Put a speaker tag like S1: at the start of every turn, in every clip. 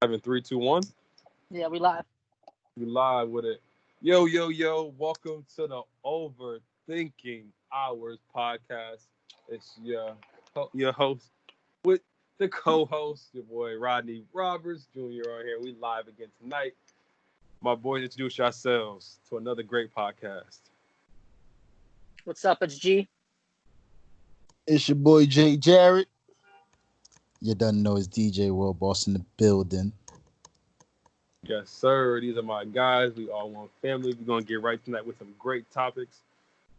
S1: Live in 3, 2, 1.
S2: Yeah, we live.
S1: We live with it. Yo, yo, yo! Welcome to the Overthinking Hours podcast. It's your host with the co-host, your boy Rodney Roberts Jr. on here. We live again tonight. My boys, introduce yourselves to another great podcast.
S2: What's up? It's G.
S3: It's your boy Jay Jarrett. You done know it's DJ Will Boss in the building.
S1: Yes, sir. These are my guys. We all one family. We're gonna get right tonight with some great topics.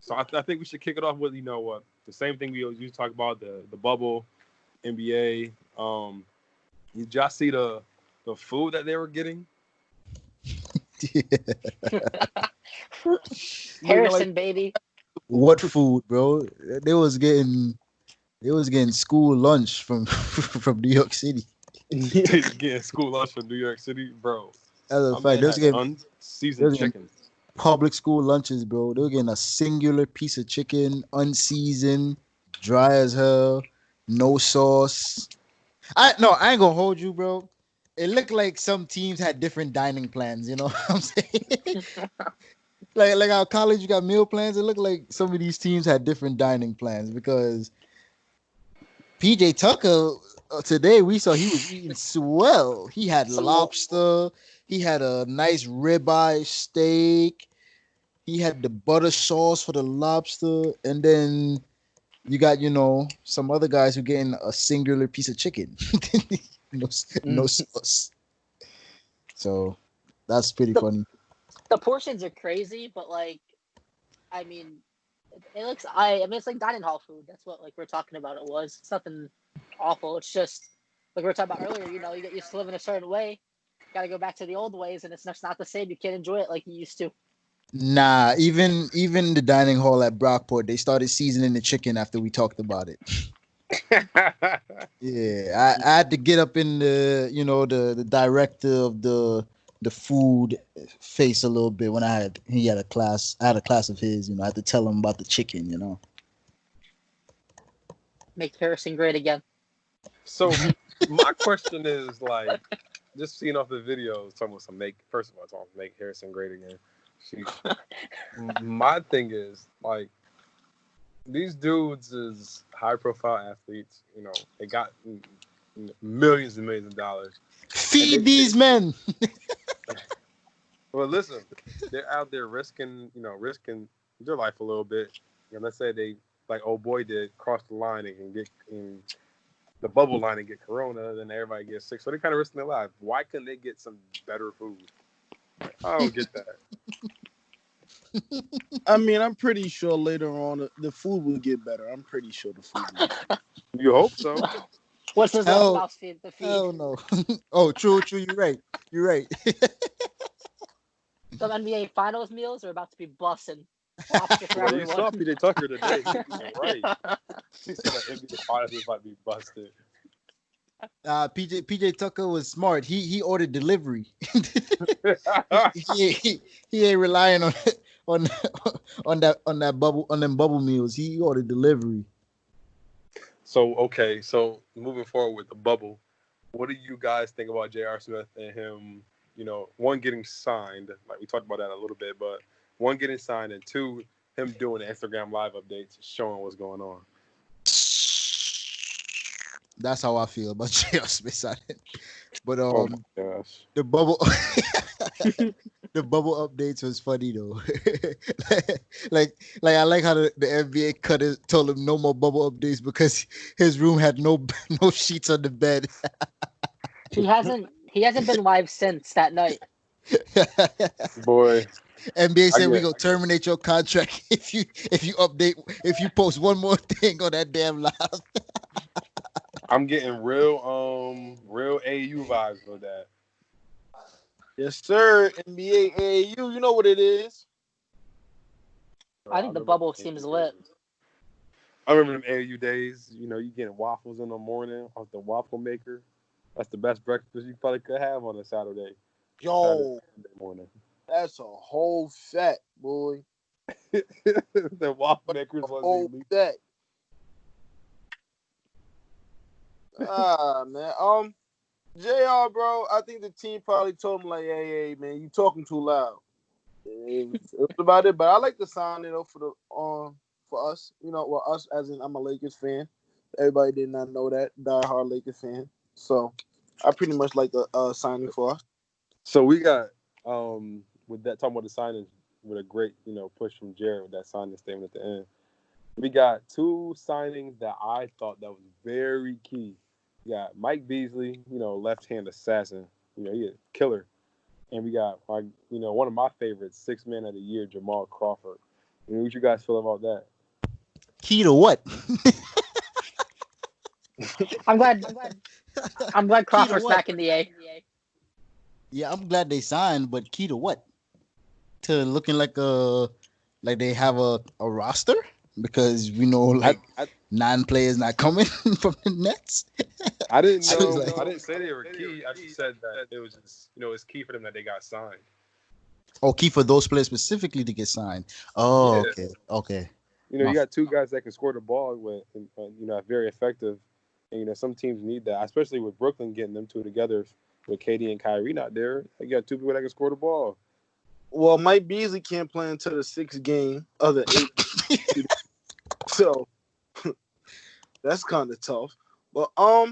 S1: So I think we should kick it off with the same thing we always used to talk about, the bubble, NBA. Did y'all see the food that they were getting?
S2: Harrison, baby.
S3: What food, bro? They was getting school lunch from from New York City.
S1: Getting school lunch from New York City, bro.
S3: As a
S1: My
S3: fact,
S1: man had unseasoned chicken.
S3: Public school lunches, bro. They were getting a singular piece of chicken, unseasoned, dry as hell, no sauce. I ain't gonna hold you, bro. It looked like some teams had different dining plans, you know what I'm saying? like our college, you got meal plans. It looked like some of these teams had different dining plans because PJ Tucker today we saw he was eating swell. He had lobster. He had a nice ribeye steak. He had the butter sauce for the lobster, and then you got some other guys who getting a singular piece of chicken, no sauce. So that's pretty funny.
S2: The portions are crazy, but I mean, it looks. I mean, it's like dining hall food. That's what we're talking about. It was. It's nothing awful. It's just like we were talking about earlier. You get used to living a certain way. Got to go back to the old ways, and it's just not the same. You can't enjoy it like you used to.
S3: Nah, even the dining hall at Brockport, they started seasoning the chicken after we talked about it. Yeah, I had to get up in the director of the food face a little bit when I had a class of his. I had to tell him about the chicken.
S2: Make Harrison great again.
S1: So my question is just seeing off the videos, talking about first of all, talking make Harrison great again. My thing is these dudes is high profile athletes. They got millions and millions of dollars.
S3: Feed these men.
S1: Well, listen, they're out there risking their life a little bit. And let's say they, like old boy did, cross the line and get in the bubble line and get corona, then everybody gets sick. So they're kind of risking their life. Why couldn't they get some better food? I don't get that.
S4: I mean, I'm pretty sure later on the food will get better. I'm pretty sure the food will get better.
S1: You hope so.
S2: What's his last feed? The feed.
S3: Hell no. Oh, true. You're right.
S2: Some NBA Finals meals are about to be busting.
S1: Well, you saw PJ Tucker today. He was right. He said that NBA Finals was about to be busted.
S3: PJ Tucker was smart. He ordered delivery. he ain't relying on them bubble meals. He ordered delivery.
S1: So moving forward with the bubble, what do you guys think about J.R. Smith and him? One, getting signed, like we talked about that a little bit, but one, getting signed, and two, him doing the Instagram live updates showing what's going on.
S3: That's how I feel about J.R. Smith. But
S1: Oh my gosh,
S3: the bubble the bubble updates was funny though. like I like how the NBA told him no more bubble updates because his room had no sheets on the bed.
S2: He hasn't been live since that night.
S1: Boy.
S3: NBA said we gonna terminate your contract if you post one more thing on that damn live.
S1: I'm getting real AU vibes for that.
S4: Yes, sir. NBA AAU, you know what it is.
S2: I think the bubble seems lit.
S1: I remember them AAU days. You getting waffles in the morning off the waffle maker. That's the best breakfast you probably could have on a Saturday.
S4: Yo,
S1: Saturday morning.
S4: That's a whole fat, boy.
S1: The waffle makers was
S4: whole fat. Man. JR, bro, I think the team probably told him like, hey, man, you talking too loud. It was about it, but I like the sign, for the for us, well, us as in I'm a Lakers fan. Everybody did not know that, diehard Lakers fan. So I pretty much like the signing for us.
S1: So we got with that talking about the signing with a great push from Jared with that signing statement at the end. We got two signings that I thought that was very key. We got Mike Beasley, left-hand assassin. He a killer. And we got one of my favorites, six man of the year, Jamal Crawford. What you guys feel about that?
S3: Key to what?
S2: I'm glad Crawford's back in the A.
S3: Yeah, I'm glad they signed, but key to what? To looking like they have a roster? Because we know 9 players not coming from the Nets.
S1: I didn't know.
S3: Like,
S1: I didn't say they were key. I just said that it was just it's key for them that they got signed.
S3: Oh, key for those players specifically to get signed. Oh,
S1: Yeah.
S3: okay.
S1: You got two guys that can score the ball with, very effective. And some teams need that, especially with Brooklyn getting them two together with KD and Kyrie not there. You got two people that can score the ball.
S4: Well, Mike Beasley can't play until the 6th game of the 8th. So that's kind of tough. But I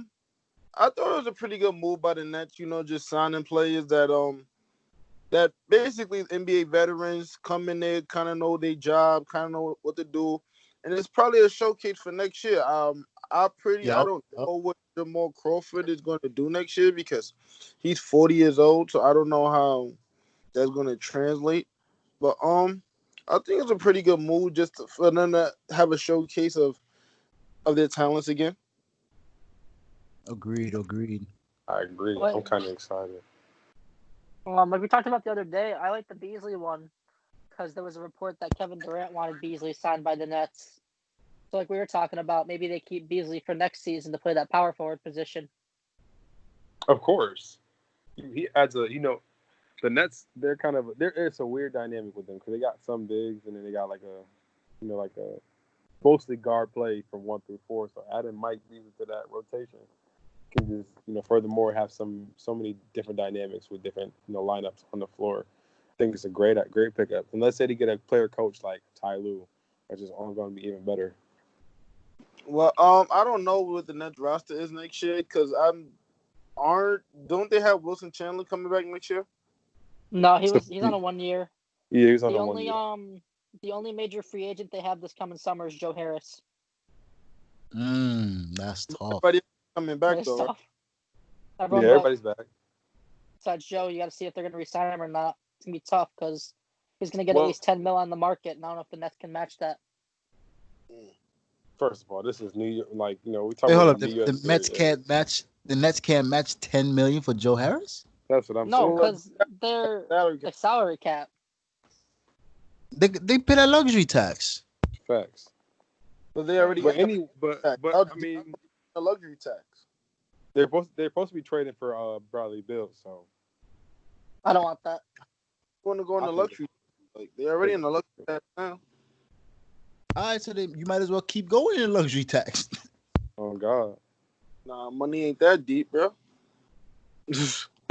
S4: thought it was a pretty good move by the Nets, just signing players that basically NBA veterans come in there, kind of know their job, kind of know what to do. And it's probably a showcase for next year. I don't know what Jamal Crawford is going to do next year because he's 40 years old, so I don't know how that's going to translate. But I think it's a pretty good move just for them to have a showcase of their talents again.
S3: Agreed.
S1: I agree. I'm kind of excited.
S2: Like we talked about the other day, I like the Beasley one because there was a report that Kevin Durant wanted Beasley signed by the Nets. So like we were talking about, maybe they keep Beasley for next season to play that power forward position.
S1: Of course. He adds the Nets, it's a weird dynamic with them because they got some bigs and then they got like a mostly guard play from 1 through 4. So adding Mike Beasley to that rotation can just furthermore have so many different dynamics with different lineups on the floor. I think it's a great pickup. And let's say they get a player coach like Ty Lue, which is only going to be even better.
S4: Well, I don't know what the Nets roster is next year because don't they have Wilson Chandler coming back next year?
S2: No, he's on a 1 year.
S1: Yeah, he's on a 1 year.
S2: The only major free agent they have this coming summer is Joe Harris.
S3: That's tough.
S4: Everybody coming back
S2: That's
S4: though.
S2: tough.
S1: Everybody's back.
S2: Besides Joe, you got to see if they're going to resign him or not. It's going to be tough because he's going to get at least $10 million on the market, and I don't know if the Nets can match that.
S1: First of all, this is New York. We talking
S3: Wait, hold
S1: about
S3: up.
S1: New York.
S3: The Mets can't match. The Nets can't match $10 million for Joe Harris.
S1: That's what I'm saying.
S2: No, because they're the salary cap.
S3: They pay that luxury tax.
S1: Facts.
S4: But they already.
S1: But I mean,
S4: a luxury tax.
S1: They're supposed to be trading for Bradley Beal. So
S2: I don't want that.
S4: Want to go in the luxury? Like they're already in the luxury tax now.
S3: All right, so you might as well keep going in luxury tax.
S1: Oh God.
S4: Nah, money ain't that deep, bro.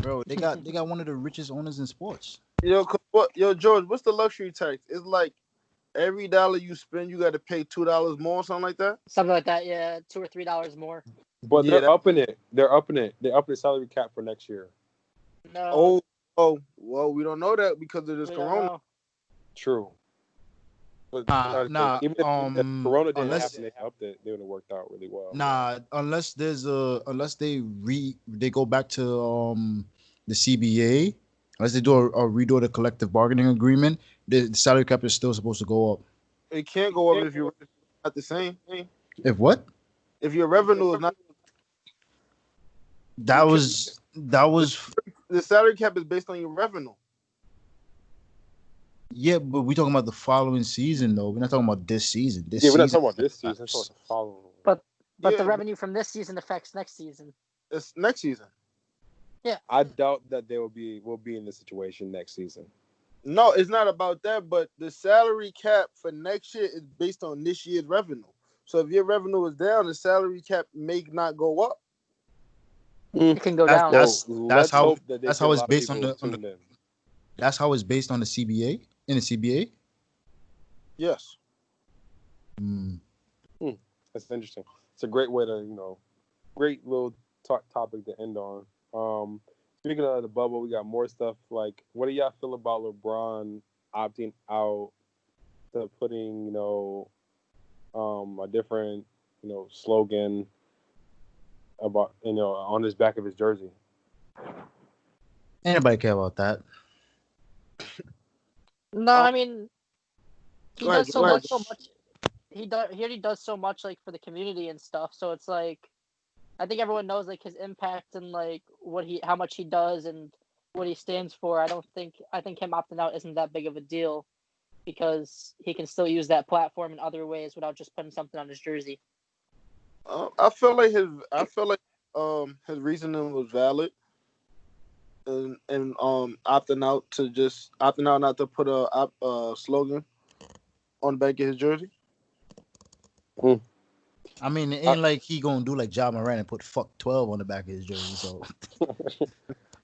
S3: Bro, they got one of the richest owners in sports.
S4: Yo, George, what's the luxury tax? It's like every dollar you spend, you got to pay $2 more, something like that.
S2: Something like that, yeah, $2 or $3 more.
S1: But they're upping it. They're upping it. They upped the salary cap for next year.
S2: No.
S4: Oh, well, we don't know that because of this Corona.
S1: True. But even if Corona didn't happen, they upped it. They would have worked out really well.
S3: Unless they go back to the CBA, unless they do a redo of the collective bargaining agreement, the salary cap is still supposed to go up.
S4: It can't go up if you're not the same.
S3: If what?
S4: If your revenue is not.
S3: That was
S4: the salary cap is based on your revenue.
S3: Yeah, but we're talking about the following season, though. We're not talking about this season.
S1: We're not talking about this season. We're talking about the following.
S2: But the revenue from this season affects next season.
S4: It's next season.
S2: Yeah.
S1: I doubt that we'll be in this situation next season.
S4: No, it's not about that. But the salary cap for next year is based on this year's revenue. So if your revenue is down, the salary cap may not go up.
S2: It can go
S3: That's
S2: down.
S3: that's
S1: Let's
S3: how
S1: hope that they
S3: that's
S1: get
S3: how
S1: a
S3: it's
S1: lot of
S3: based on
S1: people
S3: the
S1: tuned in.
S3: that's how it's based on the CBA in the CBA.
S4: Yes.
S1: That's interesting. It's a great way to, great little topic to end on. Speaking of the bubble, we got more stuff. Like, what do y'all feel about LeBron opting out to putting, a different, slogan about, on his back of his jersey?
S3: Anybody care about that?
S2: No, I mean, he
S4: Go ahead,
S2: does so
S4: go ahead.
S2: much. He already does so much like for the community and stuff. So it's like, I think everyone knows like his impact and like how much he does and what he stands for. I think him opting out isn't that big of a deal because he can still use that platform in other ways without just putting something on his jersey.
S4: I feel like his reasoning was valid, and opting out not to put a slogan on the back of his jersey.
S3: I mean, it ain't like he gonna do like Ja Morant and put "fuck 12" on the back of his jersey. So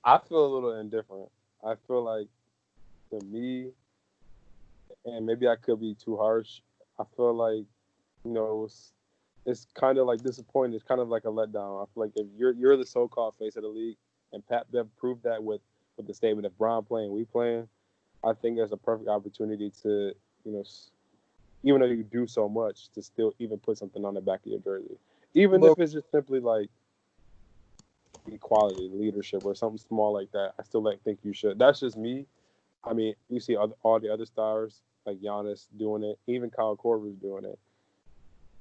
S1: I feel a little indifferent. I feel like, to me, and maybe I could be too harsh, I feel like, it's kind of like disappointing. It's kind of like a letdown. I feel like if you're the so-called face of the league, and Pat Bev proved that with the statement of Bron playing, we playing, I think there's a perfect opportunity to, even though you do so much, to still even put something on the back of your jersey. Even if it's just simply like equality, leadership, or something small like that, I still think you should. That's just me. I mean, you see all the other stars, like Giannis doing it, even Kyle Korver's doing it.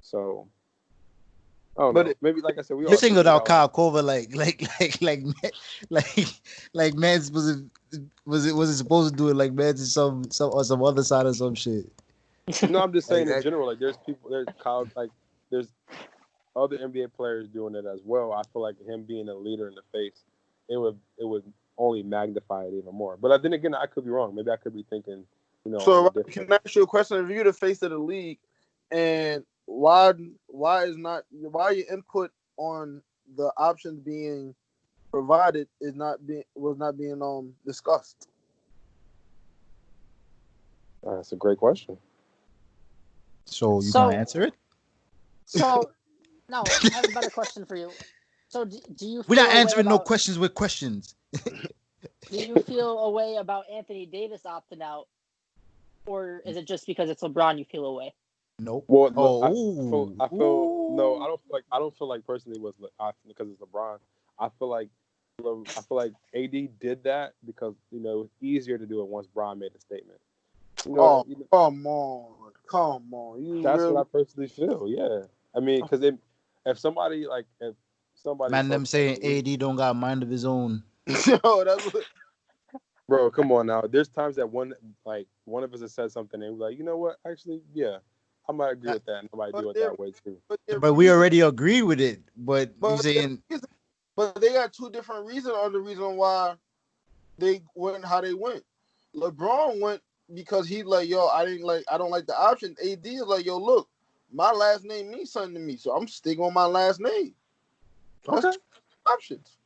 S1: So, I don't know. Maybe, like I said, we
S3: you
S1: all
S3: singled out
S1: Kyle
S3: Kyle Korver like man's was it supposed to do it like man's some other side or some shit.
S1: No, I'm just saying in
S3: Like,
S1: general. Like, there's Kyle, like there's other NBA players doing it as well. I feel like him being a leader in the face, it would only magnify it even more. But then again, I could be wrong. Maybe I could be thinking,
S4: So can I ask you a question? If you're the face of the league, and why your input on the options being provided was not being discussed?
S1: That's a great question.
S3: so you gonna answer it?
S2: So, no, I have a better question for you. So, do you?
S3: We're
S2: feel
S3: not
S2: a way
S3: answering no
S2: about-
S3: questions with questions.
S2: Do you feel a way about Anthony Davis opting out, or is it just because it's LeBron you feel a way?
S3: Nope.
S1: Well,
S3: Oh,
S1: I feel no. I don't feel like personally was because it's LeBron. I feel like AD did that because it was easier to do it once Bron made a statement.
S4: Come on!
S1: That's what I personally feel. Yeah, I mean, because if somebody
S3: man, them saying AD don't got a mind of his own.
S4: Yo, that's what.
S1: Bro, come on now. There's times that one of us has said something and we're like, you know what? Actually, yeah, I might agree with that. And nobody do it that way too.
S3: But we already agree with it. But you saying,
S4: but they got two different reasons on the reason why they went how they went. LeBron went because he like, yo, I don't like the option. AD is like, yo, look, my last name means something to me, so I'm sticking on my last name. That's
S1: Okay.
S4: two options.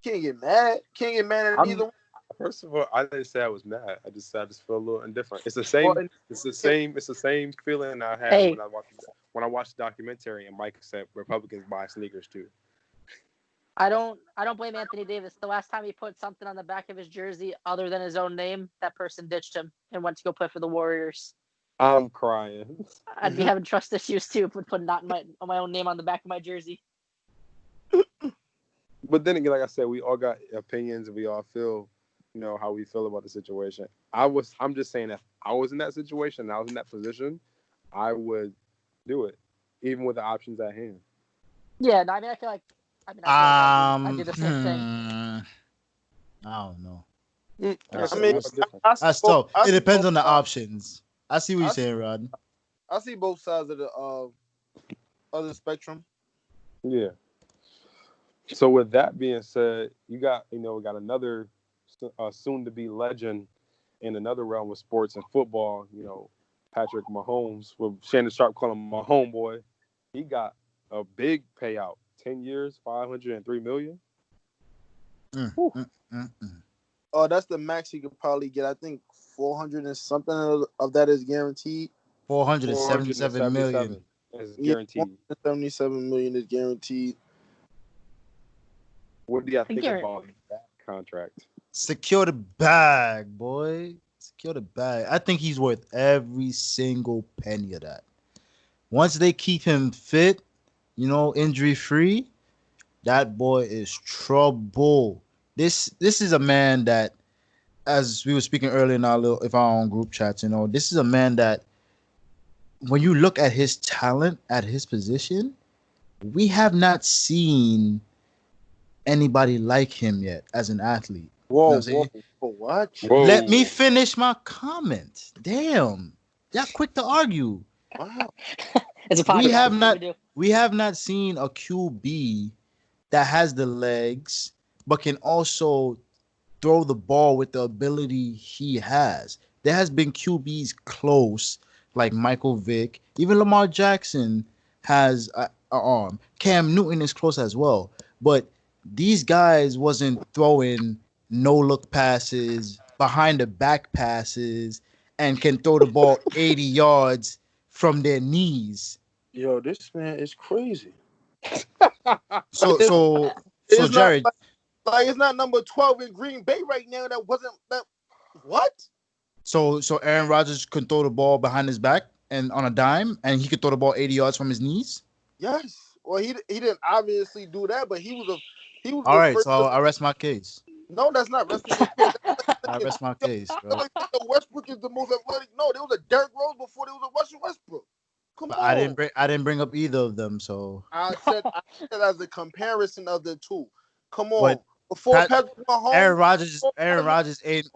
S4: Can't get mad at either one.
S1: First of all, I didn't say I was mad. I just feel a little indifferent. It's the same. It's the same feeling I had when I watched the documentary and Mike said Republicans buy sneakers too.
S2: I don't blame Anthony Davis. The last time he put something on the back of his jersey other than his own name, that person ditched him and went to go play for the Warriors.
S1: I'm crying.
S2: I'd be having trust issues too, putting not my own name on the back of my jersey.
S1: But then again, like I said, we all got opinions and we all feel, how we feel about the situation. I'm just saying if I was in that situation and I was in that position, I would do it, even with the options at hand.
S2: Yeah, no, I feel like I do the same thing.
S3: I don't know.
S1: That's
S3: tough. It depends on the options. I see what you're saying, Rod.
S4: I see both sides of the spectrum.
S1: Yeah. So with that being said, we got another soon-to-be legend in another realm of sports and football. Patrick Mahomes, with Shannon Sharp calling him my homeboy. He got a big payout 10 years, $503 million.
S4: Oh, that's the max he could probably get. I think 400 and something of that is guaranteed.
S3: 477 million
S1: is guaranteed.
S4: 477 million is guaranteed.
S1: What do y'all think about that contract?
S3: Secure the bag, boy. Secure the bag. I think he's worth every single penny of that. Once they keep him fit, injury free, that boy is trouble. This is a man that, as we were speaking earlier in our own group chats, this is a man that, when you look at his talent at his position, we have not seen anybody like him yet as an athlete.
S4: Whoa, what?
S1: Whoa.
S3: Let me finish my comment. Damn, y'all quick to argue.
S4: Wow.
S2: It's a podcast.
S3: We have not seen a QB that has the legs but can also throw the ball with the ability he has. There has been QBs close, like Michael Vick. Even Lamar Jackson has an arm. Cam Newton is close as well. But these guys wasn't throwing no-look passes, behind-the-back passes, and can throw the ball 80 yards from their knees.
S4: Yo, this man is crazy.
S3: So
S4: it's
S3: Jared,
S4: like it's not number 12 in Green Bay right now. That wasn't that. What?
S3: So Aaron Rodgers could throw the ball behind his back and on a dime, and he could throw the ball 80 yards from his knees.
S4: Yes. Well, he didn't obviously do that, but he was
S3: all right. So I rest my case.
S4: No, that's not resting your case.
S3: I rest my case, bro.
S4: Westbrook is the most athletic. No, there was a Derrick Rose before there was a Russell Westbrook. Come on.
S3: I didn't bring up either of them, so
S4: I said as a comparison of the two. Come on. Before Patrick Mahomes,
S3: Aaron Rodgers ain't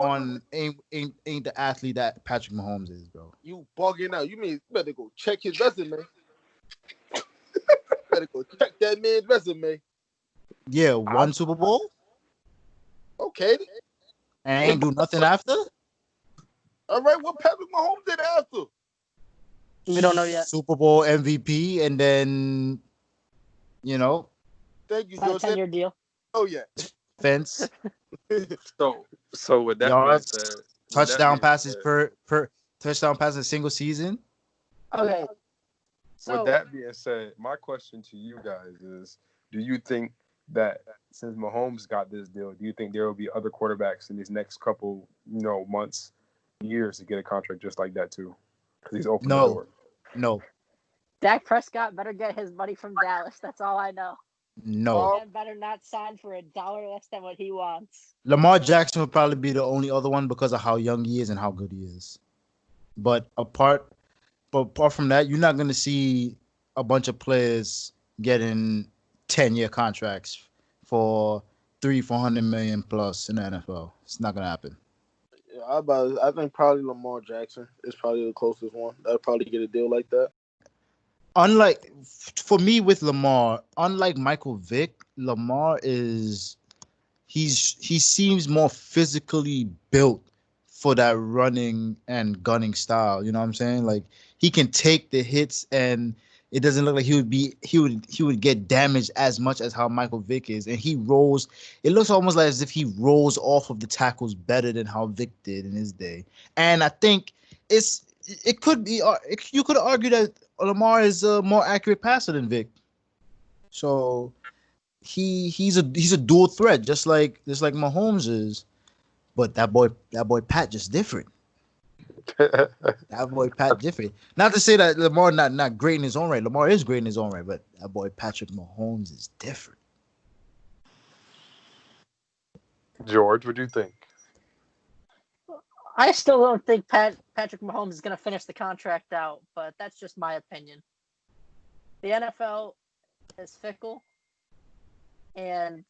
S3: the athlete that Patrick Mahomes is, bro.
S4: You bugging out. You better go check his resume. Better go check that man's resume.
S3: Yeah, one Super Bowl.
S4: Okay.
S3: And ain't do nothing after.
S4: All right, what Patrick Mahomes did after?
S2: We don't know yet.
S3: Super Bowl MVP, and then,
S4: Thank you,
S2: Joe.
S4: Joe.
S2: 10-year deal.
S4: Oh yeah.
S3: Fence.
S1: So with that being said,
S3: touchdown passes per touchdown passes a single season.
S2: Okay. So
S1: with that being said, my question to you guys is: do you think that since Mahomes got this deal, do you think there will be other quarterbacks in these next couple, months, years to get a contract just like that too? Because he's open the door.
S3: No.
S2: Dak Prescott better get his money from Dallas. That's all I know.
S3: No.
S2: And better not sign for $1 less than what he wants.
S3: Lamar Jackson would probably be the only other one because of how young he is and how good he is. But apart from that, you're not going to see a bunch of players getting 10-year contracts for $300-400 million plus in the NFL. It's not going to happen.
S4: Yeah, I think probably Lamar Jackson is probably the closest one. That'll probably get a deal like that.
S3: Unlike, for me with Lamar, unlike Michael Vick, Lamar he seems more physically built for that running and gunning style. You know what I'm saying? Like, he can take the hits, and it doesn't look like he would get damaged as much as how Michael Vick is. And he rolls. It looks almost like as if he rolls off of the tackles better than how Vick did in his day. And I think it could be. You could argue that Lamar is a more accurate passer than Vic. So he's a dual threat, just like Mahomes is. But that boy Pat just different. That boy Pat different. Not to say that Lamar not great in his own right. Lamar is great in his own right, but that boy Patrick Mahomes is different.
S1: George, what do you think?
S2: I still don't think Patrick Mahomes is going to finish the contract out, but that's just my opinion. The NFL is fickle, and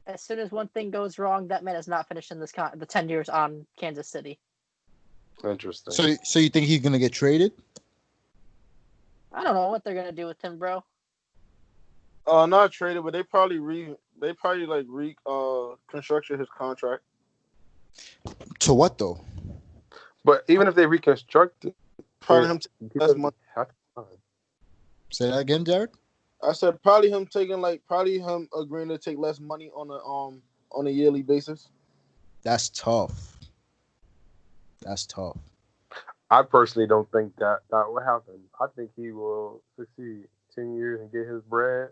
S2: as soon as one thing goes wrong, that man is not finishing the 10 years on Kansas City.
S1: Interesting.
S3: So you think he's going to get traded?
S2: I don't know what they're going to do with him, bro.
S4: Not traded, but they probably construction his contract.
S3: To what though?
S1: But even if they reconstruct it,
S4: probably him to less money.
S3: Say that again, Jared.
S4: I said probably him agreeing to take less money on a yearly basis.
S3: That's tough. That's tough.
S1: I personally don't think that will happen. I think he will succeed 10 years and get his bread.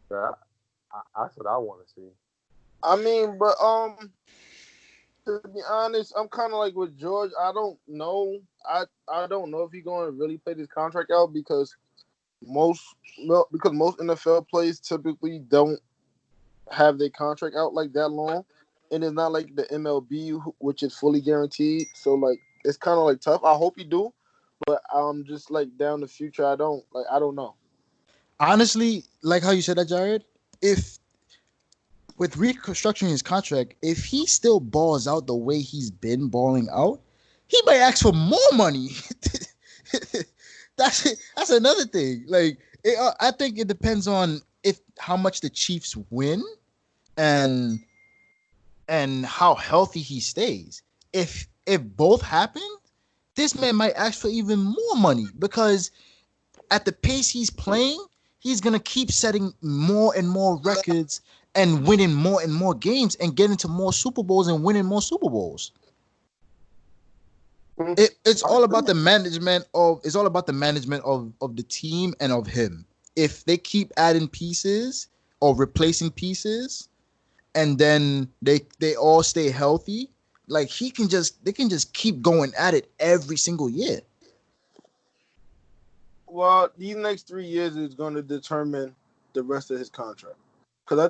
S1: That's what I want to see.
S4: I mean, but to be honest, I'm kind of like with George. I don't know. I don't know if he's going to really play this contract out because most NFL players typically don't have their contract out like that long, and it's not like the MLB, which is fully guaranteed. So like, it's kind of like tough. I hope you do, but just like down the future, I don't know.
S3: Honestly, like how you said that, Jared, if with reconstructing his contract, if he still balls out the way he's been balling out, he might ask for more money. That's another thing. Like, I think it depends on if how much the Chiefs win and how healthy he stays. If both happen, this man might ask for even more money because at the pace he's playing, he's gonna keep setting more and more records and winning more and more games and getting to more Super Bowls and winning more Super Bowls. It's all about the management of the team and of him. If they keep adding pieces or replacing pieces, and then they all stay healthy, like they can just keep going at it every single year.
S4: Well, these next 3 years is going to determine the rest of his contract. Because I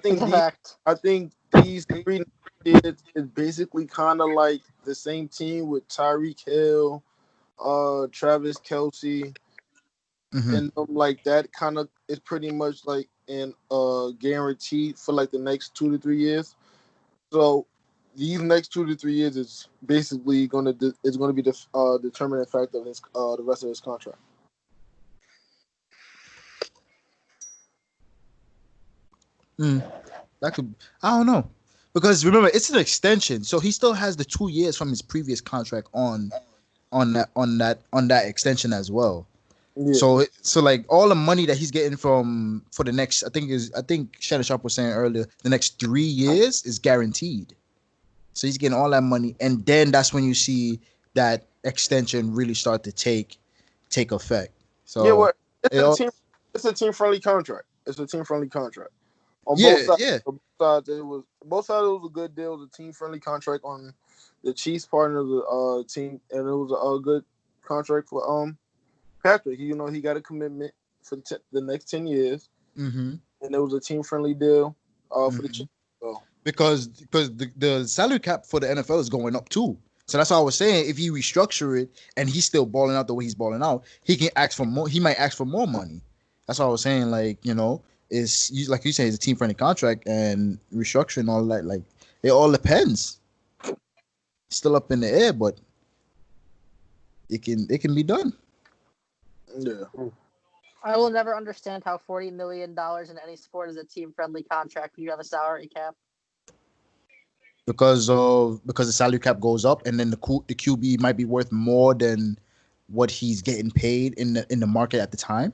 S4: think these 3 years is basically kind of like the same team with Tyreek Hill, Travis Kelce, and like that kind of is pretty much like in guaranteed for like the next 2 to 3 years. So these next 2 to 3 years is basically going to be the determining factor of his the rest of his contract.
S3: That could, I don't know, because remember it's an extension, so he still has the 2 years from his previous contract on that extension as well. Yeah. So like all the money that he's getting for the next, I think Shannon Sharp was saying earlier, the next 3 years is guaranteed. So he's getting all that money, and then that's when you see that extension really start to take effect. So
S4: yeah, well, it's a team friendly contract. It's a team friendly contract. On both sides, it was a good deal. It was a team friendly contract on the Chiefs part of the team, and it was a good contract for Patrick. He got a commitment for the next 10 years, and it was a team friendly deal for the Chiefs. So.
S3: Because the salary cap for the NFL is going up too. So that's what I was saying. If you restructure it and he's still balling out the way he's balling out, he can ask for more. He might ask for more money. That's what I was saying. Like, it's like you say, it's a team friendly contract and restructuring all that. Like, it all depends. It's still up in the air, but it can be done.
S4: Yeah.
S2: I will never understand how $40 million in any sport is a team friendly contract when you have a salary cap.
S3: Because the salary cap goes up, and then the QB might be worth more than what he's getting paid in the market at the time.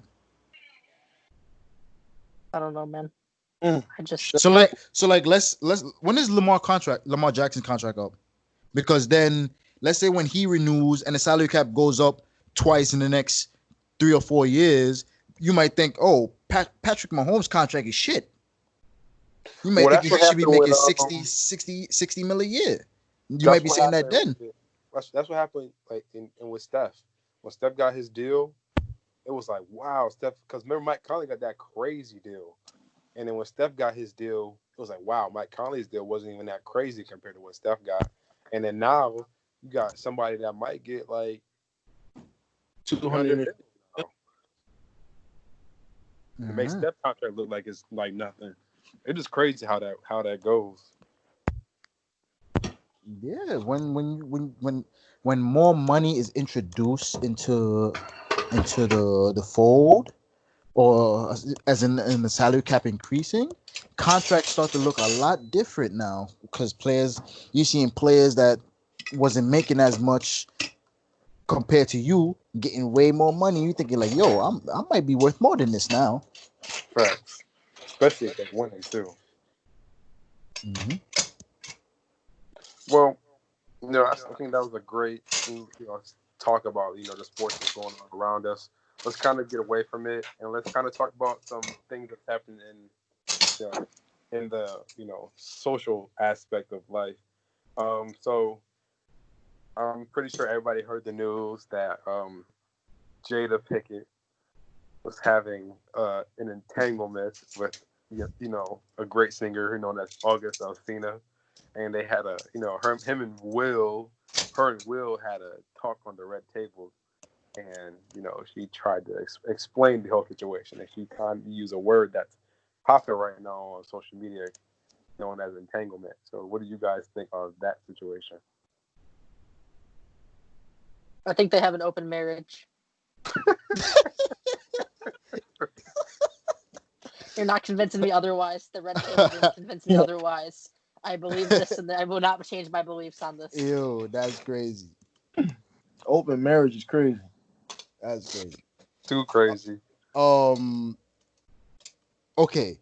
S2: I don't know, man. I just
S3: so like let's when is Lamar Jackson's contract up? Because then let's say when he renews and the salary cap goes up twice in the next 3 or 4 years, you might think, oh, Patrick Mahomes' contract is shit. You might think he should be making 60 million a year. You might be saying that then.
S1: That's what happened like in with Steph. When Steph got his deal, it was like, wow, Steph, because remember Mike Conley got that crazy deal. And then when Steph got his deal, it was like, wow, Mike Conley's deal wasn't even that crazy compared to what Steph got. And then now you got somebody that might get like 200 million. It makes Steph's contract look like it's like nothing. It's just crazy how that goes.
S3: Yeah, when more money is introduced into the fold, or as in the salary cap increasing, contracts start to look a lot different now, because you're seeing players that wasn't making as much compared to you getting way more money. You're thinking like, yo, I might be worth more than this now.
S5: Facts. Especially if they're winning too.
S3: Mm-hmm.
S5: Well, I think that was a great talk about the sports that's going on around us. Let's kind of get away from it and let's kind of talk about some things that's happening in the social aspect of life. So I'm pretty sure everybody heard the news that Jada Pickett was having an entanglement with a great singer known as August Alsina, and they had him and Will, her and Will had a talk on the red table, and she tried to explain the whole situation, and she tried to use a word that's popular right now on social media, known as entanglement. So, what do you guys think of that situation?
S2: I think they have an open marriage. You're not convincing me otherwise. The red table didn't convince me otherwise. I believe this, and I will not change my beliefs on this.
S3: Ew, that's crazy.
S4: Open marriage is crazy.
S3: That's crazy.
S5: Too crazy.
S3: Okay.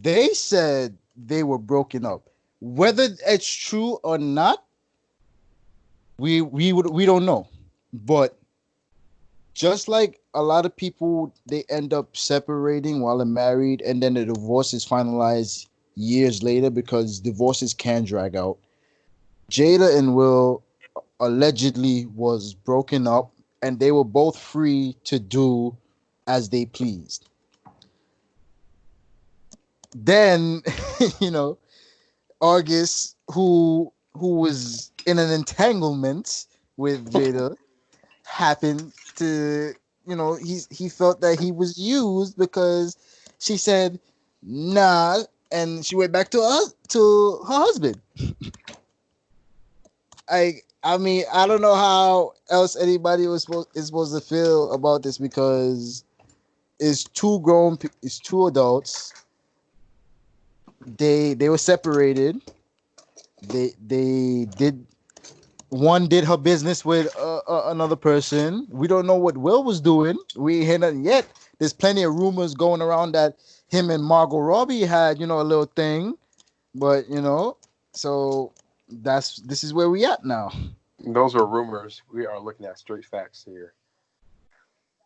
S3: They said they were broken up. Whether it's true or not, we don't know. But just like a lot of people, they end up separating while they're married, and then the divorce is finalized years later because divorces can drag out. Jada and Will allegedly was broken up, and they were both free to do as they pleased. Then, August, who was in an entanglement with Jada, happened to, he felt that he was used because she said nah, and she went back to her husband. I mean, I don't know how else anybody is supposed to feel about this because it's it's two adults. They were separated. They did one did her business with another person. We don't know what Will was doing. We ain't heard nothing yet. There's plenty of rumors going around that him and Margot Robbie had a little thing, but so this is where we at now.
S5: Those are rumors. We are looking at straight facts here.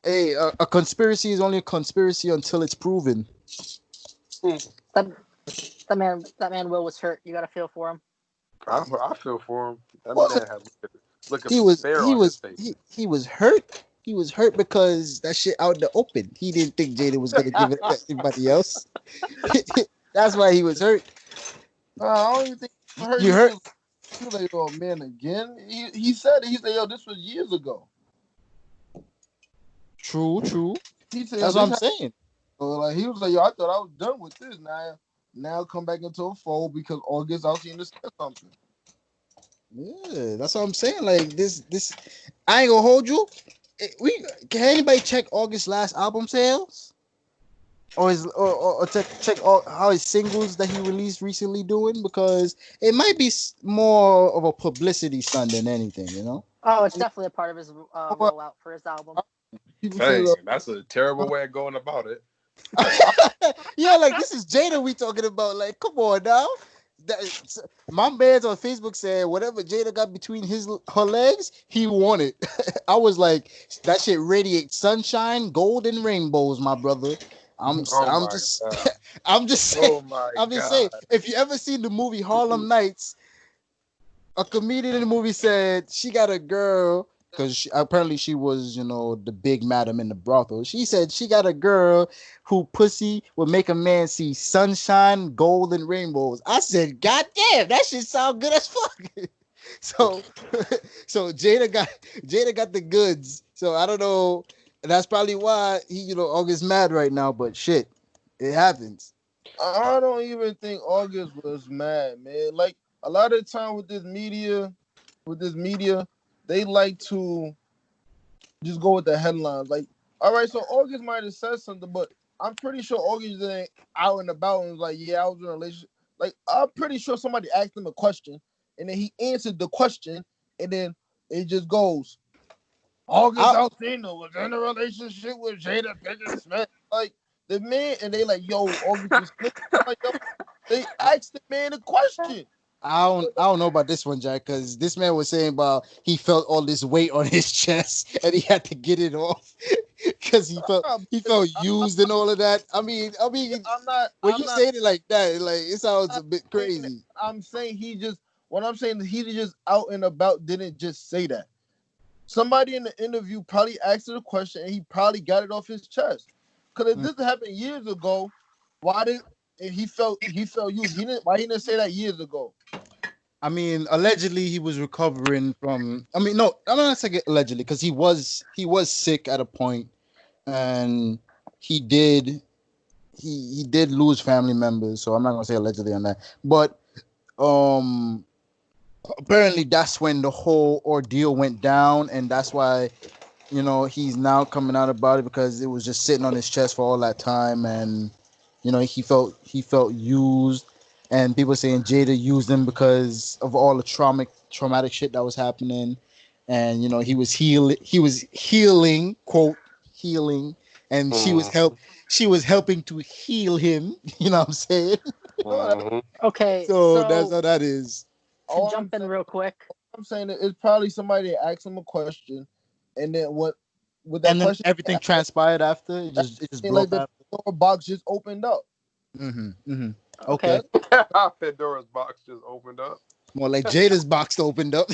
S3: Hey, a conspiracy is only a conspiracy until it's proven.
S2: That man Will was hurt. You gotta feel for him.
S5: I feel for him. That
S3: What?
S5: man had look
S3: He was
S5: despair
S3: he
S5: on his
S3: was
S5: face.
S3: he was hurt. He was hurt because that shit out in the open. He didn't think Jada was gonna give it to anybody else. That's why he was hurt.
S4: I don't even think he hurt.
S3: You hurt?
S4: He was like, oh man, again. He said it. He said, yo, this was years ago.
S3: True.
S4: He said,
S3: That's what I'm saying.
S4: Like he was like, yo, I thought I was done with this. Now come back into a fold because August out here to say something.
S3: Yeah, that's what I'm saying. Like this, I ain't gonna hold you. Can anybody check August's last album sales, or check all, how his singles that he released recently doing? Because it might be more of a publicity stunt than anything,
S2: Oh, it's definitely a part of his rollout for his album.
S5: Dang, that's a terrible way of going about it.
S3: Yeah, like this is Jada we talking about. Like, come on now. My man's on Facebook said whatever Jada got between her legs, he won it. I was like, that shit radiates sunshine, gold, and rainbows, my brother. I'm just saying.
S5: Oh my
S3: I'm just
S5: God.
S3: saying. If you ever seen the movie Harlem Nights, a comedian in the movie said she got a girl because apparently she was, the big madam in the brothel. She said she got a girl who pussy would make a man see sunshine, gold, and rainbows. I said, God damn, that shit sound good as fuck. So Jada got the goods. So I don't know. That's probably why he, August mad right now. But shit, it happens.
S4: I don't even think August was mad, man. Like a lot of the time with this media, they like to just go with the headlines. Like, all right, so August might have said something, but I'm pretty sure August ain't out and about and was like, yeah, I was in a relationship. Like, I'm pretty sure somebody asked him a question, and then he answered the question, and then it just goes, August Alsina was in a relationship with Jada Pinkett Smith. Like, the man, and they like, yo, August was snitching. Like, yo, they asked the man a question.
S3: I don't know about this one, Jack, because this man was saying about he felt all this weight on his chest and he had to get it off because he felt used and all of that. I mean, when you say it like that, like it sounds a bit crazy.
S4: I'm saying what I'm saying is he just out and about didn't just say that. Somebody in the interview probably asked him a question and he probably got it off his chest. Because if this happened years ago, he felt used? Why he didn't say that years ago?
S3: I mean, allegedly he was recovering from. I mean, no, I'm not saying allegedly because he was sick at a point, and he did lose family members. So I'm not gonna say allegedly on that, but apparently that's when the whole ordeal went down, and that's why he's now coming out about it because it was just sitting on his chest for all that time, and he felt used. And people saying Jada used him because of all the traumatic shit that was happening, and he was healing, quote healing, and she was helping to heal him. You know what I'm saying?
S2: Okay,
S3: So that's how that is.
S2: To jump in real quick,
S4: I'm saying it's probably somebody that asked him a question, and then with that
S3: and then
S4: question,
S3: everything transpired after. It just broke
S4: like the door box just opened up.
S3: Okay.
S5: Pandora's box just opened up.
S3: More like Jada's box opened up.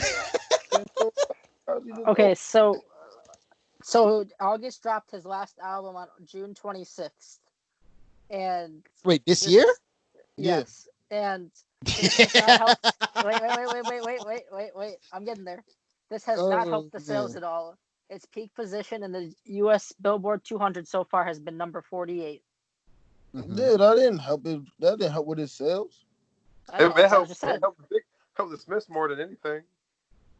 S2: Okay, so August dropped his last album on June 26th, and
S3: wait, this year?
S2: Yes, and this has not helped. Wait! I'm getting there. This has not helped the sales at all. Its peak position in the U.S. Billboard 200 so far has been number 48.
S4: Yeah, that didn't help it. That didn't help with his sales.
S5: It helped the Smiths more than anything.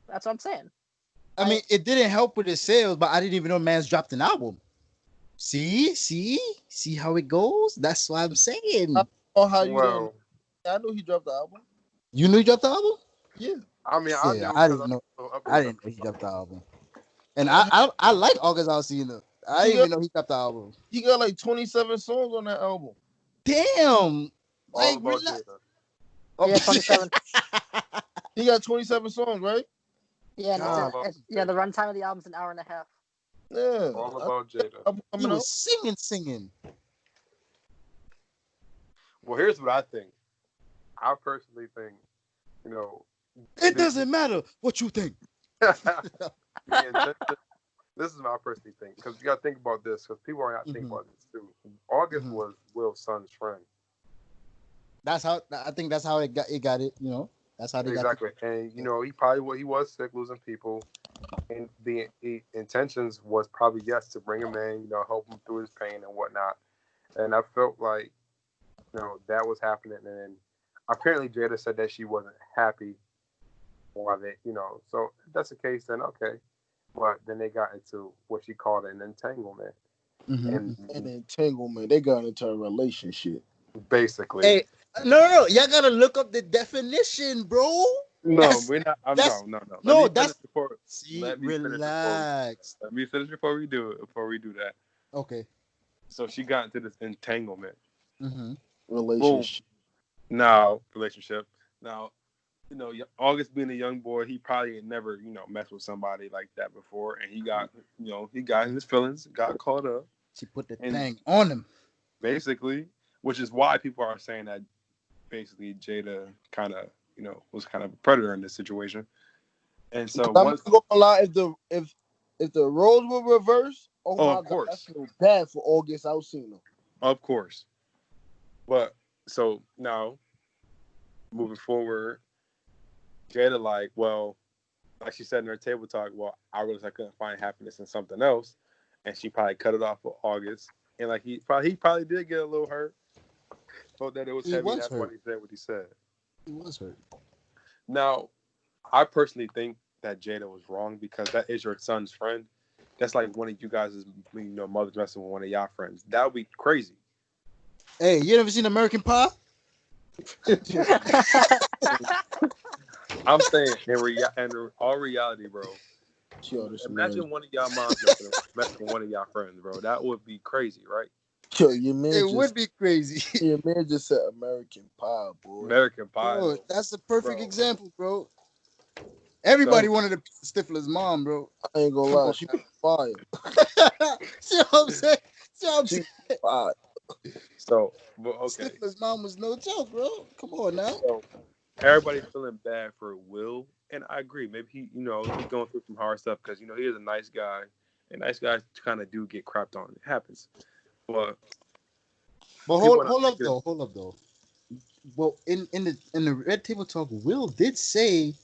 S2: That's what I'm saying.
S3: I mean, it didn't help with his sales, but I didn't even know Man's dropped an album. See how it goes. That's what I'm saying.
S4: How you didn't? I knew he dropped the album.
S3: You knew he dropped the album?
S4: Yeah.
S5: I mean,
S3: I didn't know he dropped the album. And I like August Alsina. I didn't even know he dropped the album.
S4: He got like 27 songs on that album.
S3: Damn.
S5: All about Jada.
S2: Yeah, 27.
S4: He got 27 songs, right?
S2: Yeah, the runtime of the album's an hour and a half.
S4: Yeah.
S5: All about Jada.
S3: He was singing.
S5: Well, here's what I think. I personally think,
S3: it doesn't matter what you think.
S5: This is what I personally think, because you got to think about this, because people are not thinking about this too. August was Will's son's friend.
S3: That's how I think. That's how it got it. That's how they
S5: exactly.
S3: Got it.
S5: And he was sick, losing people, and the intentions was probably to bring him in, help him through his pain and whatnot. And I felt like, that was happening, and then apparently Jada said that she wasn't happy while they, so if that's the case, then okay. But then they got into what she called an entanglement.
S4: And an entanglement. They got into a relationship.
S5: Basically.
S3: Hey, no. Y'all gotta look up the definition, bro.
S5: No, we're not.
S3: No,
S5: relax. Let me finish before we do it. Before we do that.
S3: Okay.
S5: So she got into this entanglement.
S4: Relationship.
S5: Relationship. Now, August being a young boy, he probably had never, messed with somebody like that before, and he got in his feelings, got caught up.
S3: She put the thing on him,
S5: basically, which is why people are saying that basically Jada kind of, was kind of a predator in this situation. And so,
S4: I'm not gonna lie, if the roles were reversed, my God, I feel bad for August Alsina.
S5: Of course, but so now, moving forward. Jada like she said in her table talk, I realized I couldn't find happiness in something else, and she probably cut it off with August, and he probably did get a little hurt, felt that it was heavy. That's why he said what he said.
S3: He was hurt.
S5: Now, I personally think that Jada was wrong because that is your son's friend. That's like one of you guys' mother's messing with one of y'all friends. That would be crazy.
S3: Hey, you ever seen American Pie?
S5: I'm saying, in all reality, bro. Imagine one of y'all moms messing with one of y'all friends, bro. That would be crazy, right?
S4: Yo, your man
S3: It
S4: just
S3: would be crazy.
S4: your man just said American Pie, boy.
S1: American Pie.
S3: Bro,
S1: though.
S3: that's a perfect
S1: Bro.
S3: example, bro. Everybody
S1: So-
S3: wanted to be Stifler's mom, bro.
S4: I ain't gonna
S3: Come
S4: lie,
S3: on.
S4: she fire.
S3: See what I'm saying? See what I'm
S4: She
S3: saying?
S4: fire.
S1: So, well, okay.
S3: Stifler's mom was no joke, bro. Come on now.
S1: So everybody's feeling bad for Will, and I agree. Maybe he's going through some hard stuff because he is a nice guy, and nice guys kind of do get crapped on. It happens, but
S3: But
S1: people
S3: hold
S1: are-
S3: up though. Well, in the Red Table Talk, Will did say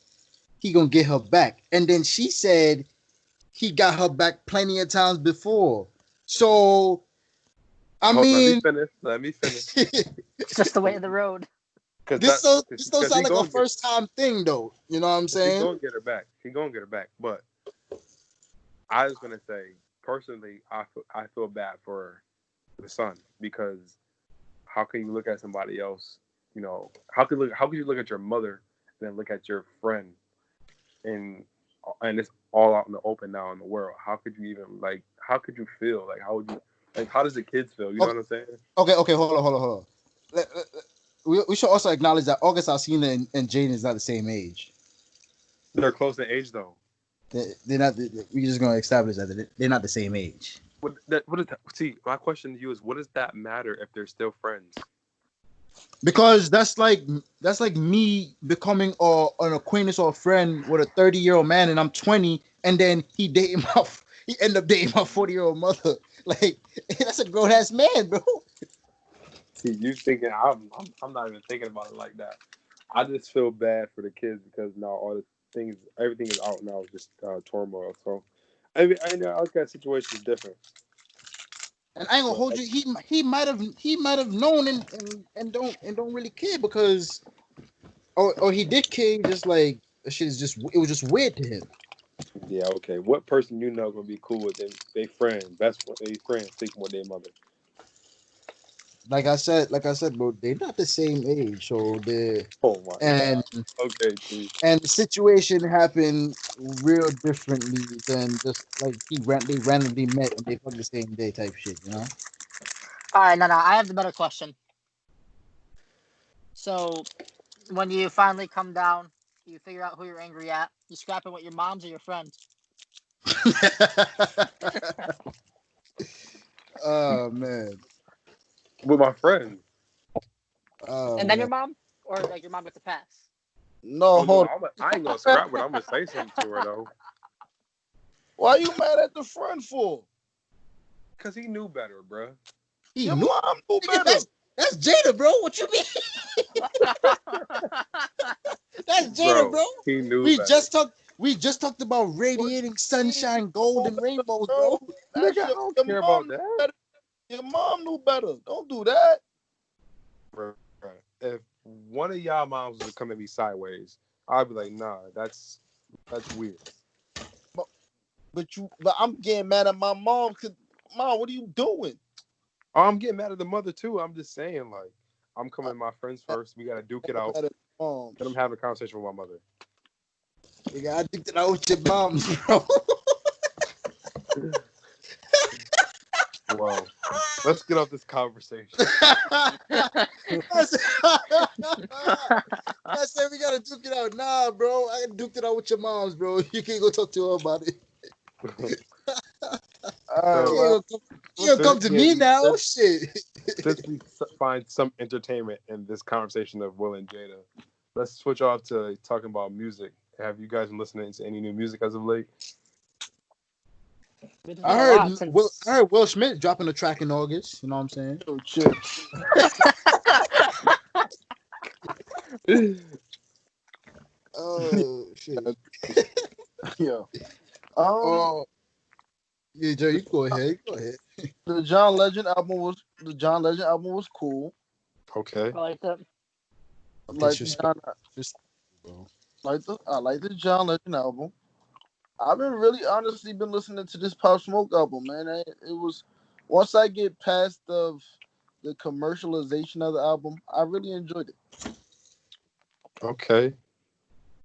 S3: he gonna get her back, and then she said he got her back plenty of times before. So, I mean,
S1: Let me finish.
S2: It's just the way of the road.
S3: this don't sound
S1: he
S3: like a
S1: gonna
S3: first time thing, though. You know what I'm
S1: He
S3: saying?
S1: gonna get her back. He gonna get her back. But I was gonna say, personally, I feel bad for the son because how can you look at somebody else? How could you look at your mother and then look at your friend and it's all out in the open now in the world? How could you even how could you feel? How would you how does the kids feel? You know what I'm saying?
S3: Okay, hold on. We should also acknowledge that August Alsina and Jaden is not the same age.
S1: They're close in age though.
S3: They're not. We're just gonna establish that they're not the same age.
S1: What is that? See, my question to you is, what does that matter if they're still friends?
S3: Because that's like me becoming an acquaintance or a friend with a 30-year-old man, and I'm 20, and then he end up dating my 40-year-old mother. Like that's a grown ass man, bro.
S1: See, you thinking I'm not even thinking about it like that. I just feel bad for the kids because now everything is out now, just turmoil. So, I know that situation is different.
S3: And I ain't gonna hold you. He might have known and don't really care because or he did care. Just like shit is it was just weird to him.
S1: Yeah, okay. What person gonna be cool with them? They friend, best friend, they friends sleeping with their mother.
S3: Like I said, bro, they're not the same age, so they're
S1: Oh my
S3: and
S1: god. Okay, T.
S3: and the situation happened real differently than just like they randomly met and they fucked the same day type shit, you know?
S2: All right, no, I have the better question. So, when you finally come down, you figure out who you're angry at. You scrap it with your mom's or your friend.
S3: Oh man.
S1: With my friend.
S3: Oh,
S2: And then
S3: man.
S2: your mom, or like your mom gets a pass.
S4: No, hold on.
S1: I ain't gonna scrap, but I'm gonna say something to her though.
S4: Why you mad at the friend for?
S1: Cause he knew better, bruh.
S4: Your mom knew
S3: Nigga,
S4: better.
S3: that's Jada, bro. What you mean? That's Jada, bro.
S1: He knew
S3: We
S1: better.
S3: just talked about radiating sunshine, gold, and rainbows, bro.
S1: Nigga, I don't care about that.
S4: Better. Your mom knew better. Don't do that.
S1: Bruh. If one of y'all moms was to come at me sideways, I'd be like, nah, that's weird.
S4: But I'm getting mad at my mom because, Mom, what are you doing?
S1: Oh, I'm getting mad at the mother too. I'm just saying, I'm coming to my friends first. We gotta duke it out. Then I'm having a conversation with my mother.
S3: Nigga, I duked it out with your moms, bro.
S1: Wow. Let's get off this conversation.
S3: I said we gotta duke it out. Nah, bro. I duked it out with your moms, bro. You can't go talk to her about it. You gonna come to me now? Shit.
S1: Since we find some entertainment in this conversation of Will and Jada, let's switch off to talking about music. Have you guys been listening to any new music as of late?
S3: I heard Will Smith dropping a track in August. You know what I'm saying?
S4: Oh, shit.
S3: Oh shit.
S4: Yeah.
S3: Yeah, Joe, you go ahead.
S4: The John Legend album was cool.
S1: Okay.
S2: I like that.
S4: I like the John Legend album. I've been really honestly been listening to this Pop Smoke album, man. It was once I get past the commercialization of the album, I really enjoyed it.
S1: Okay.